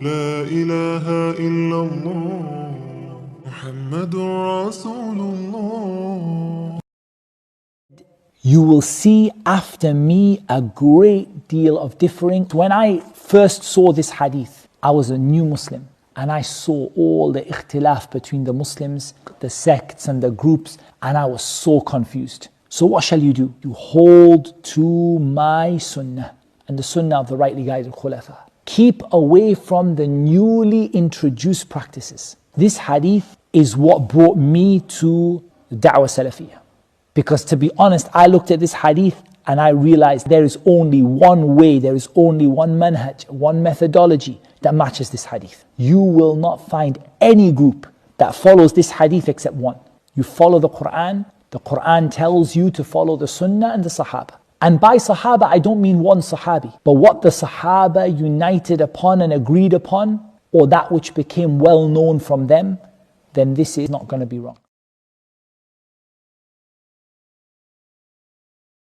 لا إله إلا الله محمد رسول الله. You will see after me a great deal of differing. When I first saw this hadith, I was a new Muslim and I saw all the ikhtilaf between the Muslims, the sects and the groups, and I was so confused. So what shall you do? You hold to my sunnah and the sunnah of the rightly guided khulafa. Keep away from the newly introduced practices. This hadith is what brought me to Da'wah Salafiyah. Because to be honest, I looked at this hadith and I realized there is only one way, there is only one manhaj, one methodology that matches this hadith. You will not find any group that follows this hadith except one. You follow the Quran tells you to follow the Sunnah and the Sahaba. And by Sahaba, I don't mean one Sahabi, but what the Sahaba united upon and agreed upon, or that which became well known from them, then this is not going to be wrong.